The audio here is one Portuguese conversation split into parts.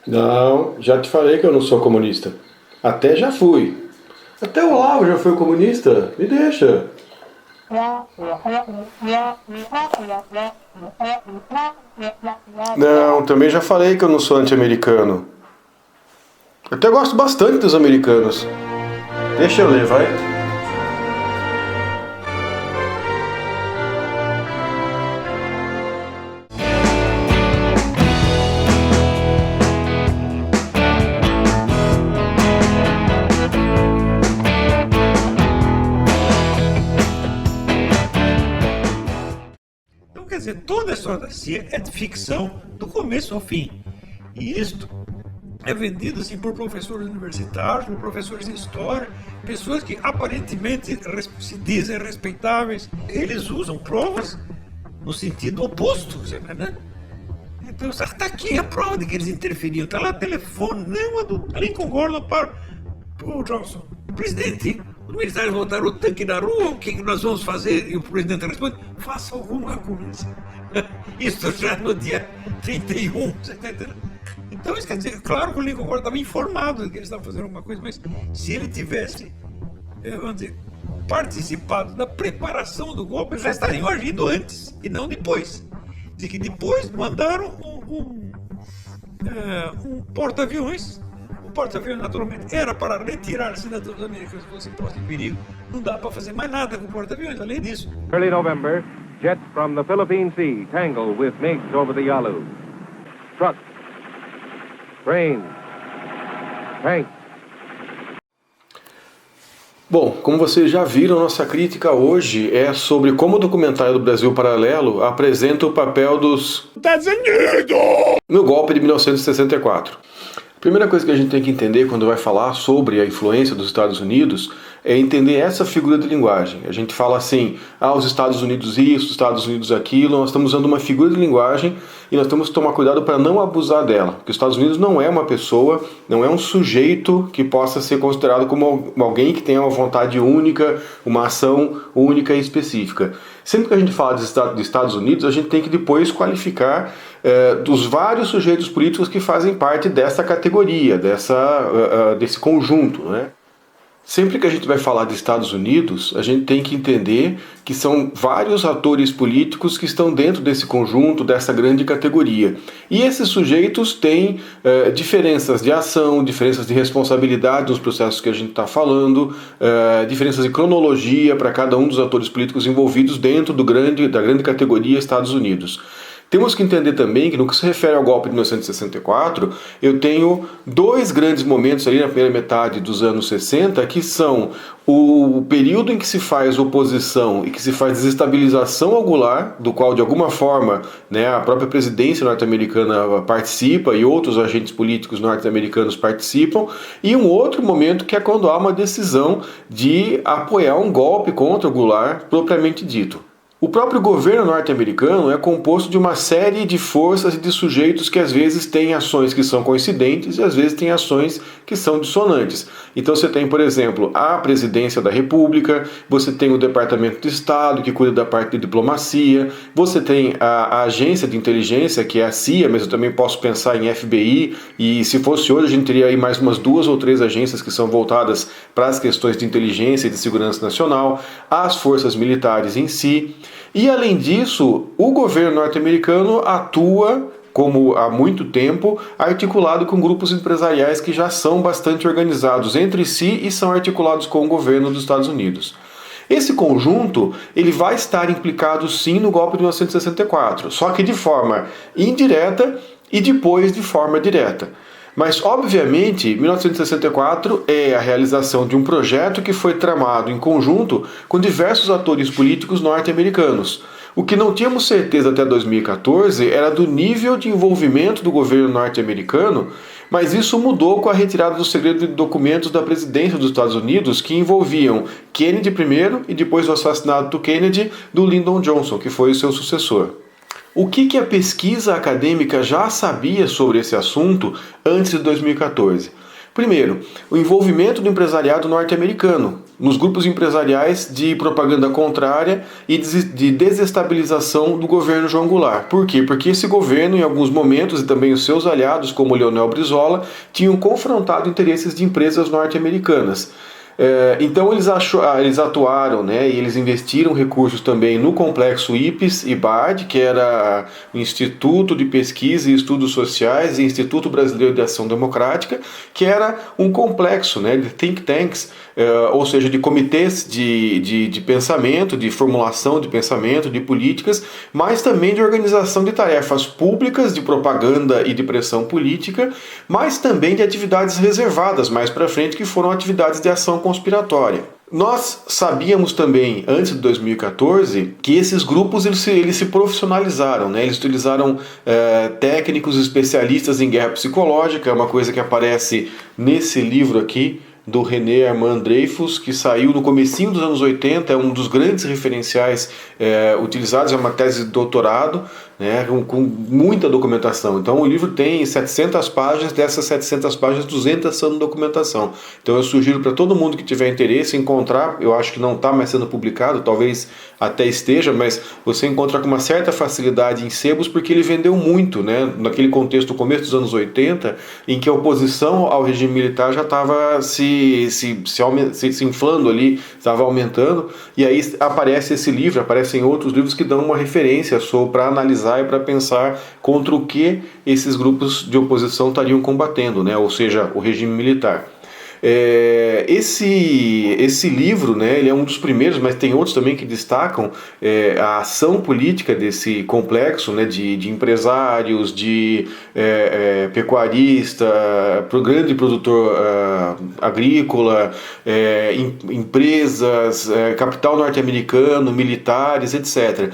Não, já te falei que eu não sou comunista. Até já fui. Até o Olavo já foi comunista. Me deixa. Não, também já falei que eu não sou anti-americano. Até gosto bastante dos americanos. Deixa eu ler, vai. Então, quer dizer, toda a história da CIA é de ficção do começo ao fim. E isto é vendido assim por professores universitários, por professores de história, pessoas que aparentemente se dizem respeitáveis. Eles usam provas no sentido oposto, né? Então está aqui a prova de que eles interferiam. Está lá o telefone, não a do Lincoln Gordon para o Johnson. Presidente, os militares botaram o tanque na rua, o que nós vamos fazer? E o presidente responde, faça alguma coisa. Isso já no dia 31, você está entendendo? Então, isso quer dizer, claro que o Lincoln Gordon estava informado de que eles estavam fazendo alguma coisa, mas se ele tivesse, vamos dizer, participado da preparação do golpe, eles já estariam agindo antes e não depois. De que depois mandaram um porta-aviões. O porta-aviões, naturalmente, era para retirar cidadãos americanos que fossem postos em perigo. Não dá para fazer mais nada com o porta-aviões, além disso. Early November, jets from the Philippine Sea tangle with MiGs over the Yalu. Trucks, trains, tanks. Bom, como vocês já viram, nossa crítica hoje é sobre como o documentário do Brasil Paralelo apresenta o papel dos Estados Unidos no golpe de 1964. A primeira coisa que a gente tem que entender quando vai falar sobre a influência dos Estados Unidos é entender essa figura de linguagem. A gente fala assim, os Estados Unidos isso, os Estados Unidos aquilo, nós estamos usando uma figura de linguagem e nós temos que tomar cuidado para não abusar dela, porque os Estados Unidos não é uma pessoa, não é um sujeito que possa ser considerado como alguém que tenha uma vontade única, uma ação única e específica. Sempre que a gente fala de Estados Unidos, a gente tem que depois qualificar dos vários sujeitos políticos que fazem parte dessa categoria, desse conjunto, né? Sempre que a gente vai falar de Estados Unidos, a gente tem que entender que são vários atores políticos que estão dentro desse conjunto, dessa grande categoria. E esses sujeitos têm diferenças de ação, diferenças de responsabilidade nos processos que a gente está falando, diferenças de cronologia para cada um dos atores políticos envolvidos dentro da grande categoria Estados Unidos. Temos que entender também que no que se refere ao golpe de 1964, eu tenho dois grandes momentos ali na primeira metade dos anos 60, que são o período em que se faz oposição e que se faz desestabilização ao Goulart, do qual de alguma forma, né, a própria presidência norte-americana participa e outros agentes políticos norte-americanos participam, e um outro momento que é quando há uma decisão de apoiar um golpe contra o Goulart propriamente dito. O próprio governo norte-americano é composto de uma série de forças e de sujeitos que às vezes têm ações que são coincidentes e às vezes têm ações que são dissonantes. Então você tem, por exemplo, a presidência da República, você tem o Departamento de Estado, que cuida da parte de diplomacia, você tem a agência de inteligência, que é a CIA, mas eu também posso pensar em FBI, e se fosse hoje a gente teria aí mais umas 2 ou 3 agências que são voltadas para as questões de inteligência e de segurança nacional, as forças militares em si. E além disso, o governo norte-americano atua, como há muito tempo, articulado com grupos empresariais que já são bastante organizados entre si e são articulados com o governo dos Estados Unidos. Esse conjunto ele vai estar implicado sim no golpe de 1964, só que de forma indireta e depois de forma direta. Mas, obviamente, 1964 é a realização de um projeto que foi tramado em conjunto com diversos atores políticos norte-americanos. O que não tínhamos certeza até 2014 era do nível de envolvimento do governo norte-americano, mas isso mudou com a retirada do segredo de documentos da presidência dos Estados Unidos que envolviam Kennedy primeiro e depois o assassinato do Kennedy do Lyndon Johnson, que foi o seu sucessor. O que a pesquisa acadêmica já sabia sobre esse assunto antes de 2014? Primeiro, o envolvimento do empresariado norte-americano, nos grupos empresariais de propaganda contrária e de desestabilização do governo João Goulart. Por quê? Porque esse governo, em alguns momentos, e também os seus aliados, como Leonel Brizola, tinham confrontado interesses de empresas norte-americanas. Então eles atuaram, né, e eles investiram recursos também no complexo IPES-IBAD, que era o Instituto de Pesquisa e Estudos Sociais e Instituto Brasileiro de Ação Democrática, que era um complexo, né, de think tanks, ou seja, de comitês de pensamento, de formulação de pensamento, de políticas, mas também de organização de tarefas públicas, de propaganda e de pressão política, mas também de atividades reservadas mais para frente, que foram atividades de ação conspiratória. Nós sabíamos também, antes de 2014, que esses grupos eles se profissionalizaram, né? Eles utilizaram técnicos especialistas em guerra psicológica, é uma coisa que aparece nesse livro aqui, do René Armand Dreyfus, que saiu no comecinho dos anos 80, é um dos grandes referenciais utilizados, é uma tese de doutorado, né, com muita documentação. Então o livro tem 700 páginas, dessas 700 páginas, 200 são de documentação. Então eu sugiro para todo mundo que tiver interesse encontrar, eu acho que não está mais sendo publicado, talvez até esteja, mas você encontra com uma certa facilidade em sebos, porque ele vendeu muito, né, naquele contexto, no começo dos anos 80, em que a oposição ao regime militar já estava se inflando ali, estava aumentando, e aí aparece esse livro, aparecem outros livros que dão uma referência para analisar e para pensar contra o que esses grupos de oposição estariam combatendo, né? Ou seja, o regime militar. Esse livro, né, ele é um dos primeiros, mas tem outros também que destacam a ação política desse complexo, né, de empresários, de pecuarista, grande produtor agrícola, empresas, capital norte-americano, militares, etc.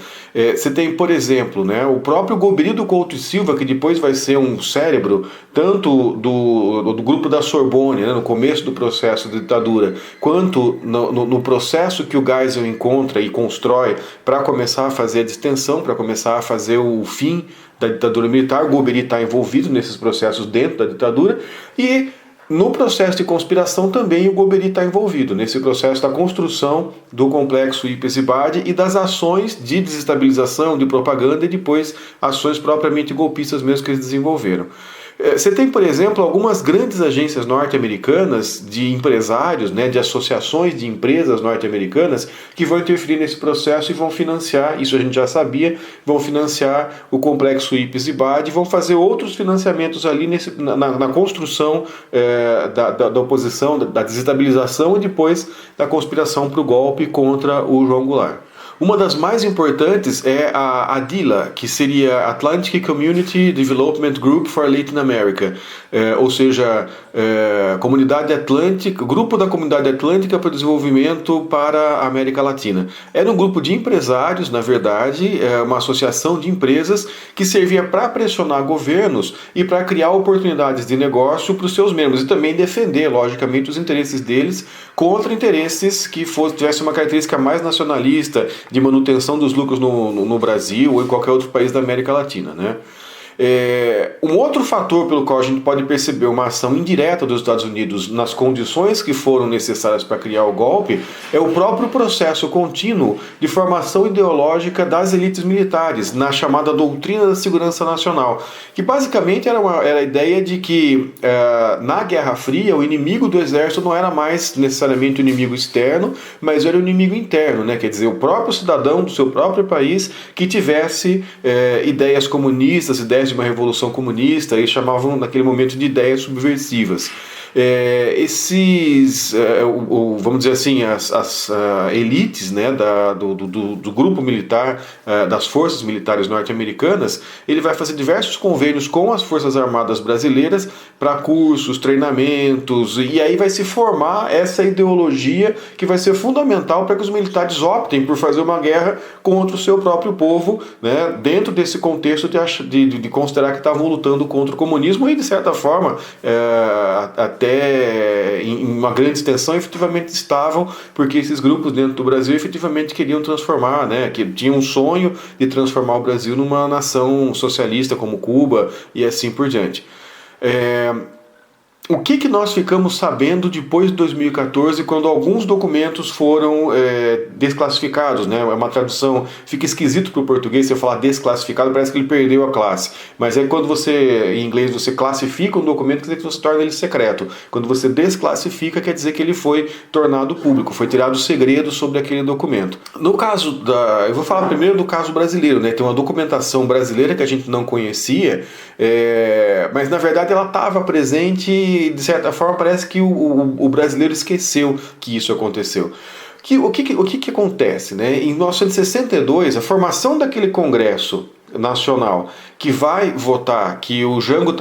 Você tem, por exemplo, né, o próprio Goberido Couto e Silva, que depois vai ser um cérebro tanto do grupo da Sorbonne, né, no começo do processo de ditadura, quanto no processo que o Geisel encontra e constrói para começar a fazer a distensão, para começar a fazer o fim da ditadura militar. O Goberi está envolvido nesses processos dentro da ditadura, e no processo de conspiração também o Goberi está envolvido, nesse processo da construção do complexo IPES-IBAD e das ações de desestabilização, de propaganda e depois ações propriamente golpistas mesmo que eles desenvolveram. Você tem, por exemplo, algumas grandes agências norte-americanas de empresários, né, de associações de empresas norte-americanas que vão interferir nesse processo e vão financiar, isso a gente já sabia, vão financiar o complexo IPES-IBAD e vão fazer outros financiamentos ali na construção da oposição, da desestabilização e depois da conspiração para o golpe contra o João Goulart. Uma das mais importantes é a ADILA, que seria Atlantic Community Development Group for Latin America, ou seja, Comunidade Atlântica, Grupo da Comunidade Atlântica para o Desenvolvimento para a América Latina. Era um grupo de empresários, na verdade, uma associação de empresas que servia para pressionar governos e para criar oportunidades de negócio para os seus membros e também defender, logicamente, os interesses deles contra interesses que tivessem uma característica mais nacionalista, de manutenção dos lucros no Brasil ou em qualquer outro país da América Latina, né? Um outro fator pelo qual a gente pode perceber uma ação indireta dos Estados Unidos nas condições que foram necessárias para criar o golpe é o próprio processo contínuo de formação ideológica das elites militares, na chamada doutrina da segurança nacional, que basicamente era a ideia de que na Guerra Fria o inimigo do exército não era mais necessariamente o inimigo externo, mas era o inimigo interno, né? Quer dizer, o próprio cidadão do seu próprio país que tivesse ideias comunistas, ideias de uma revolução comunista, eles chamavam naquele momento de ideias subversivas. Vamos dizer assim, as elites, né, do grupo militar, das forças militares norte-americanas, ele vai fazer diversos convênios com as forças armadas brasileiras para cursos, treinamentos, e aí vai se formar essa ideologia que vai ser fundamental para que os militares optem por fazer uma guerra contra o seu próprio povo, né, dentro desse contexto de considerar que estavam lutando contra o comunismo e, de certa forma, até em uma grande extensão efetivamente estavam, porque esses grupos dentro do Brasil efetivamente queriam transformar, né, que tinham um sonho de transformar o Brasil numa nação socialista como Cuba e assim por diante. O que nós ficamos sabendo depois de 2014, quando alguns documentos foram desclassificados, né? É uma tradução, fica esquisito para o português você falar desclassificado, parece que ele perdeu a classe. Mas é quando você, em inglês, você classifica um documento, quer dizer que você torna ele secreto. Quando você desclassifica, quer dizer que ele foi tornado público, foi tirado o segredo sobre aquele documento. No caso eu vou falar primeiro do caso brasileiro, né? Tem uma documentação brasileira que a gente não conhecia, mas na verdade ela estava presente. De certa forma, parece que o brasileiro esqueceu que isso aconteceu. O que acontece? Né? Em 1962, a formação daquele Congresso Nacional que vai votar que o Jango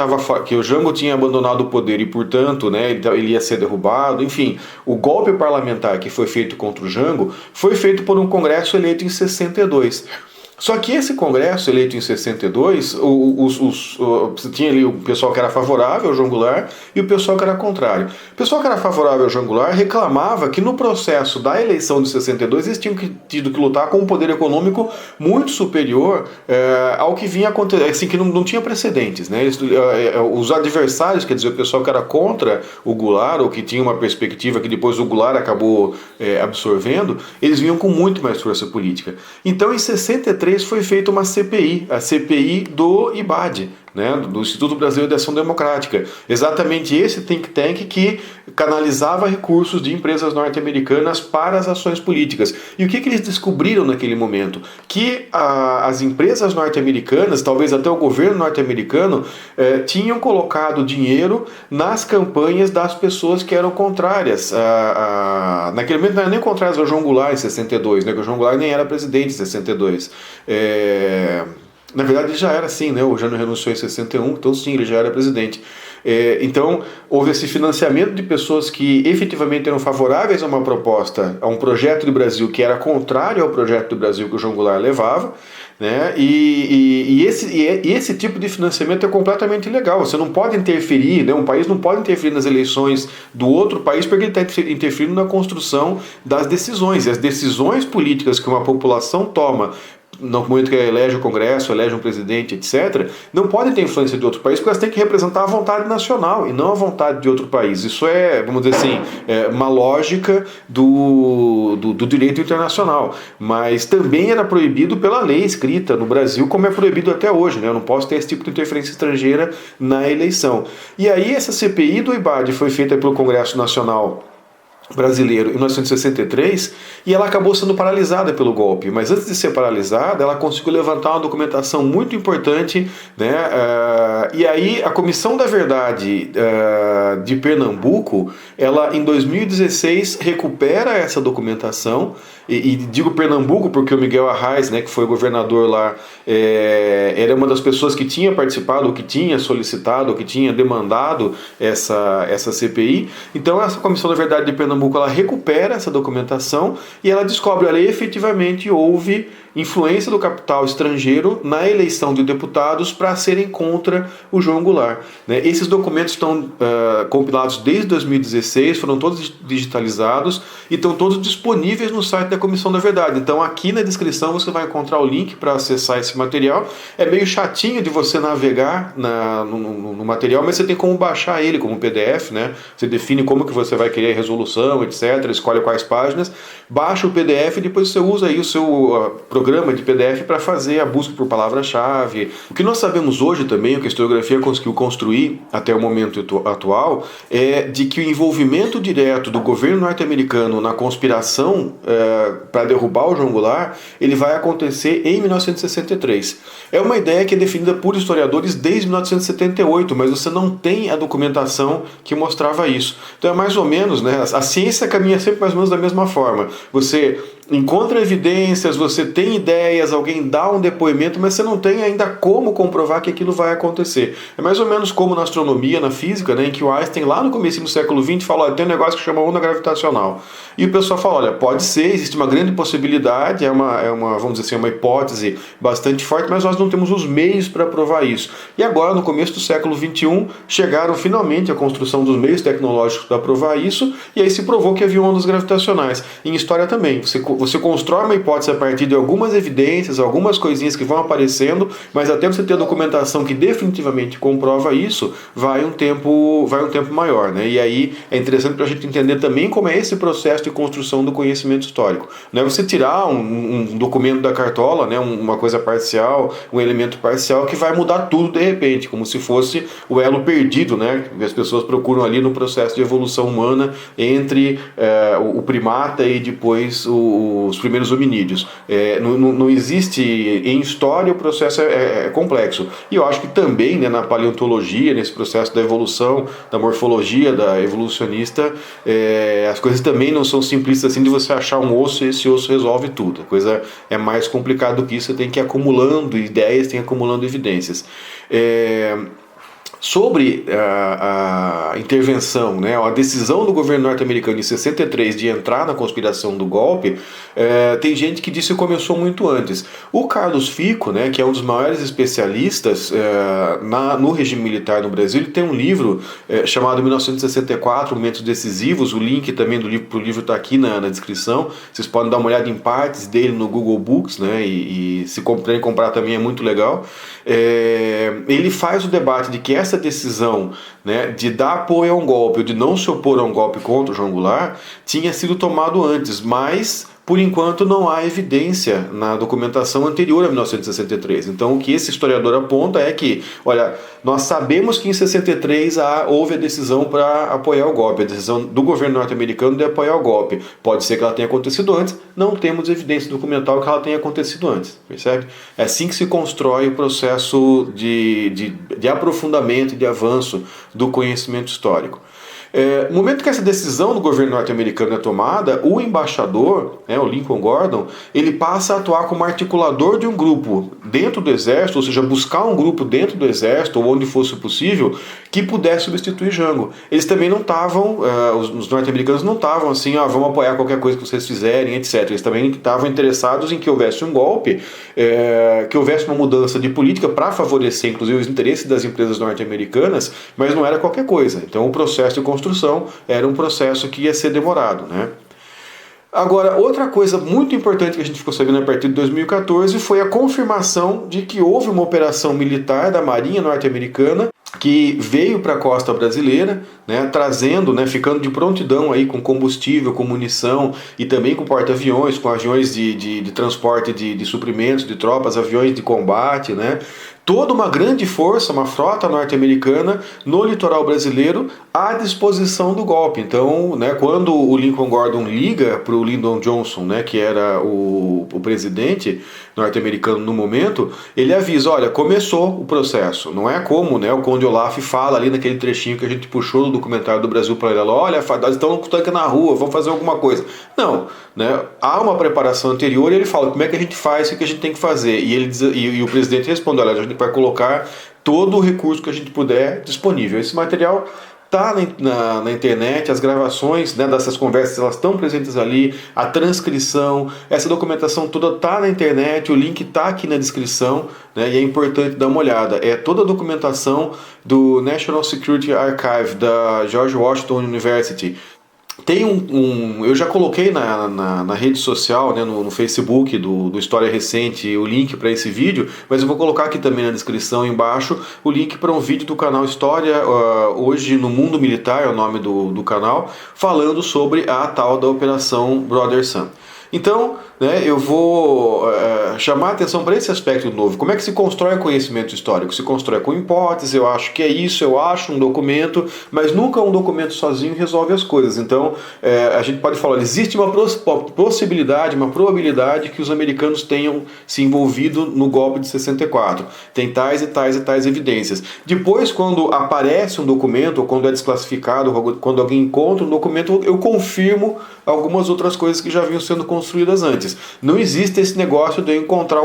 tinha abandonado o poder e, portanto, né, ele ia ser derrubado, enfim, o golpe parlamentar que foi feito contra o Jango foi feito por um Congresso eleito em 62. Só que esse Congresso, eleito em 62, você tinha ali o pessoal que era favorável ao João Goulart e o pessoal que era contrário. O pessoal que era favorável ao João Goulart reclamava que no processo da eleição de 62 eles tinham tido que lutar com um poder econômico muito superior ao que vinha acontecendo, assim, que não tinha precedentes. Né? Os adversários, quer dizer, o pessoal que era contra o Goulart, ou que tinha uma perspectiva que depois o Goulart acabou absorvendo, eles vinham com muito mais força política. Então, em 63, foi feita uma CPI, a CPI do IBAD, né, do Instituto Brasileiro de Ação Democrática. Exatamente esse think tank que canalizava recursos de empresas norte-americanas para as ações políticas. E o que eles descobriram naquele momento? Que as empresas norte-americanas, talvez até o governo norte-americano, tinham colocado dinheiro nas campanhas das pessoas que eram contrárias. Naquele momento não eram nem contrárias ao João Goulart em 62, né, porque o João Goulart nem era presidente em 62. Na verdade ele já era assim, né? O Jânio renunciou em 61, então sim, ele já era presidente. Então houve esse financiamento de pessoas que efetivamente eram favoráveis a uma proposta, a um projeto do Brasil que era contrário ao projeto do Brasil que o João Goulart levava, né? E esse tipo de financiamento é completamente ilegal. Você não pode interferir, né? Um país não pode interferir nas eleições do outro país porque ele está interferindo na construção das decisões. E as decisões políticas que uma população toma no momento que elege o Congresso, elege um presidente, etc., não podem ter influência de outro país, porque elas têm que representar a vontade nacional e não a vontade de outro país. Isso é, vamos dizer assim, uma lógica do direito internacional. Mas também era proibido pela lei escrita no Brasil, como é proibido até hoje, né? Eu não posso ter esse tipo de interferência estrangeira na eleição. E aí essa CPI do IBAD foi feita pelo Congresso Nacional Brasileiro em 1963 e ela acabou sendo paralisada pelo golpe, mas antes de ser paralisada ela conseguiu levantar uma documentação muito importante, né? E aí a Comissão da Verdade de Pernambuco, ela em 2016 recupera essa documentação e digo Pernambuco porque o Miguel Arraes, né, que foi governador lá, era uma das pessoas que tinha participado, ou que tinha solicitado, ou que tinha demandado essa CPI. Então essa Comissão da Verdade de Pernambuco ela recupera essa documentação e ela descobre, olha, efetivamente houve influência do capital estrangeiro na eleição de deputados para serem contra o João Goulart. Né? Esses documentos estão compilados desde 2016, foram todos digitalizados e estão todos disponíveis no site da Comissão da Verdade. Então aqui na descrição você vai encontrar o link para acessar esse material. É meio chatinho de você navegar no material, mas você tem como baixar ele como PDF, né? Você define como que você vai querer a resolução, etc., escolhe quais páginas, baixa o PDF e depois você usa aí o seu programa de PDF para fazer a busca por palavra-chave. O que nós sabemos hoje também, o que a historiografia conseguiu construir até o momento atual, é de que o envolvimento direto do governo norte-americano na conspiração para derrubar o João Goulart, ele vai acontecer em 1963. É uma ideia que é definida por historiadores desde 1978, mas você não tem a documentação que mostrava isso. Então é mais ou menos, né, a ciência caminha sempre mais ou menos da mesma forma. Você encontra evidências, você tem ideias, alguém dá um depoimento, mas você não tem ainda como comprovar que aquilo vai acontecer. É mais ou menos como na astronomia, na física, né, em que o Einstein, lá no começo do século XX, falou, olha, tem um negócio que chama onda gravitacional. E o pessoal fala, olha, pode ser, existe uma grande possibilidade, é uma vamos dizer assim, uma hipótese bastante forte, mas nós não temos os meios para provar isso. E agora, no começo do século XXI, chegaram finalmente à construção dos meios tecnológicos para provar isso, e aí se provou que havia ondas gravitacionais. Em história também, você constrói uma hipótese a partir de algumas evidências, algumas coisinhas que vão aparecendo, mas até você ter a documentação que definitivamente comprova isso, vai um tempo maior, né? E aí é interessante para a gente entender também como é esse processo de construção do conhecimento histórico. Não é você tirar um documento da cartola, né, uma coisa parcial, um elemento parcial que vai mudar tudo de repente, como se fosse o elo perdido, né, que as pessoas procuram ali no processo de evolução humana entre o primata e depois os primeiros hominídeos. Não existe em história, o processo é complexo. E eu acho que também, né, na paleontologia, nesse processo da evolução, da morfologia, da evolucionista, as coisas também não são simplistas assim de você achar um osso e esse osso resolve tudo. A coisa é mais complicada do que isso, você tem que ir acumulando ideias, tem que ir acumulando evidências. Sobre a intervenção, né, a decisão do governo norte-americano em 63 de entrar na conspiração do golpe, tem gente que diz que começou muito antes. O Carlos Fico, né, que é um dos maiores especialistas no regime militar no Brasil, ele tem um livro chamado 1964, Momentos Decisivos. O link também pro livro está aqui na descrição. Vocês podem dar uma olhada em partes dele no Google Books, né, e se puderem comprar também é muito legal. Ele faz o debate de que essa decisão, né, de dar apoio a um golpe ou de não se opor a um golpe contra o João Goulart tinha sido tomado antes, mas por enquanto não há evidência na documentação anterior a 1963. Então o que esse historiador aponta é que, olha, nós sabemos que em 63 houve a decisão para apoiar o golpe, a decisão do governo norte-americano de apoiar o golpe. Pode ser que ela tenha acontecido antes, não temos evidência documental que ela tenha acontecido antes, percebe? É assim que se constrói o processo de aprofundamento e de avanço do conhecimento histórico. No momento que essa decisão do governo norte-americano é tomada, o embaixador, o Lincoln Gordon, ele passa a atuar como articulador de um grupo dentro do exército, ou seja, buscar um grupo dentro do exército, ou onde fosse possível, que pudesse substituir Jango. Eles também não estavam, os norte-americanos não estavam assim, vamos apoiar qualquer coisa que vocês fizerem, etc. Eles também estavam interessados em que houvesse um golpe, que houvesse uma mudança de política para favorecer, inclusive, os interesses das empresas norte-americanas, mas não era qualquer coisa. Então, o processo de construção era um processo que ia ser demorado, né? Agora, outra coisa muito importante que a gente ficou sabendo a partir de 2014 foi a confirmação de que houve uma operação militar da Marinha norte-americana que veio para a costa brasileira, né, trazendo, né, ficando de prontidão aí com combustível, com munição e também com porta-aviões, com aviões de transporte de suprimentos, de tropas, aviões de combate, né? Toda uma grande força, uma frota norte-americana no litoral brasileiro à disposição do golpe. Então, né, quando o Lincoln Gordon liga para o Lyndon Johnson, né, que era o presidente norte-americano no momento, ele avisa, olha, começou o processo. Não é como, né, o Conde Olaf fala ali naquele trechinho que a gente puxou do documentário do Brasil Paralelo, olha, nós estamos com o tanque na rua, vamos fazer alguma coisa. Não, né, há uma preparação anterior e ele fala, como é que a gente faz, o que a gente tem que fazer? E, ele diz, e o presidente responde, olha, a gente vai colocar todo o recurso que a gente puder disponível. Esse material está na internet, as gravações, né, dessas conversas elas estão presentes ali, a transcrição, essa documentação toda está na internet, o link está aqui na descrição, né, e é importante dar uma olhada. É toda a documentação do National Security Archive da George Washington University. Tem eu já coloquei na rede social, né, no Facebook do História Recente, o link para esse vídeo, mas eu vou colocar aqui também na descrição embaixo o link para um vídeo do canal História Hoje no Mundo Militar, é o nome do canal, falando sobre a tal da Operação Brother Sun. Então, né, eu vou chamar a atenção para esse aspecto novo. Como é que se constrói conhecimento histórico? Se constrói com hipótese, eu acho que é isso, eu acho um documento, mas nunca um documento sozinho resolve as coisas. Então, a gente pode falar, existe uma possibilidade, uma probabilidade que os americanos tenham se envolvido no golpe de 64. Tem tais e tais e tais evidências. Depois, quando aparece um documento, ou quando é desclassificado, quando alguém encontra um documento, eu confirmo algumas outras coisas que já vinham sendo construídas antes. diferentes. Não existe esse negócio de encontrar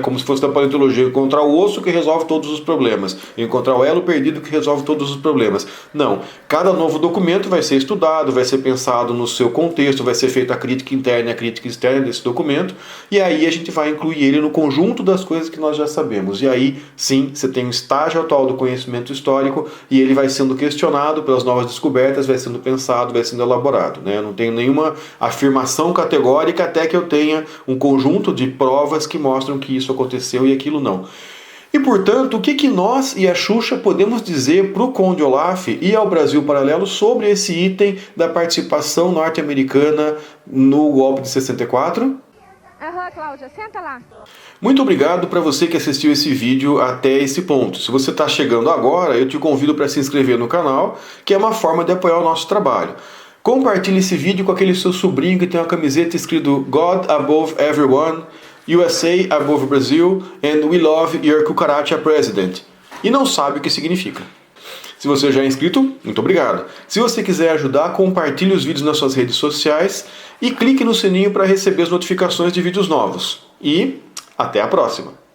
como se fosse da paleontologia, encontrar o osso que resolve todos os problemas, encontrar o elo perdido que resolve todos os problemas. Não. Cada novo documento vai ser estudado, vai ser pensado no seu contexto, vai ser feita a crítica interna e a crítica externa desse documento, e aí a gente vai incluir ele no conjunto das coisas que nós já sabemos. E aí, sim, você tem um estágio atual do conhecimento histórico e ele vai sendo questionado pelas novas descobertas, vai sendo pensado, vai sendo elaborado. Eu não tenho nenhuma afirmação categórica até que eu tenha um conjunto de provas que mostram que isso aconteceu e aquilo não. E, portanto, o que nós e a Xuxa podemos dizer para o Conde Olaf e ao Brasil Paralelo sobre esse item da participação norte-americana no golpe de 64? Cláudia, senta lá. Muito obrigado para você que assistiu esse vídeo até esse ponto. Se você está chegando agora, eu te convido para se inscrever no canal, que é uma forma de apoiar o nosso trabalho. Compartilhe esse vídeo com aquele seu sobrinho que tem uma camiseta escrito God Above Everyone, USA Above Brazil, and We Love Your Cucaracha President. E não sabe o que significa. Se você já é inscrito, muito obrigado. Se você quiser ajudar, compartilhe os vídeos nas suas redes sociais e clique no sininho para receber as notificações de vídeos novos. E até a próxima!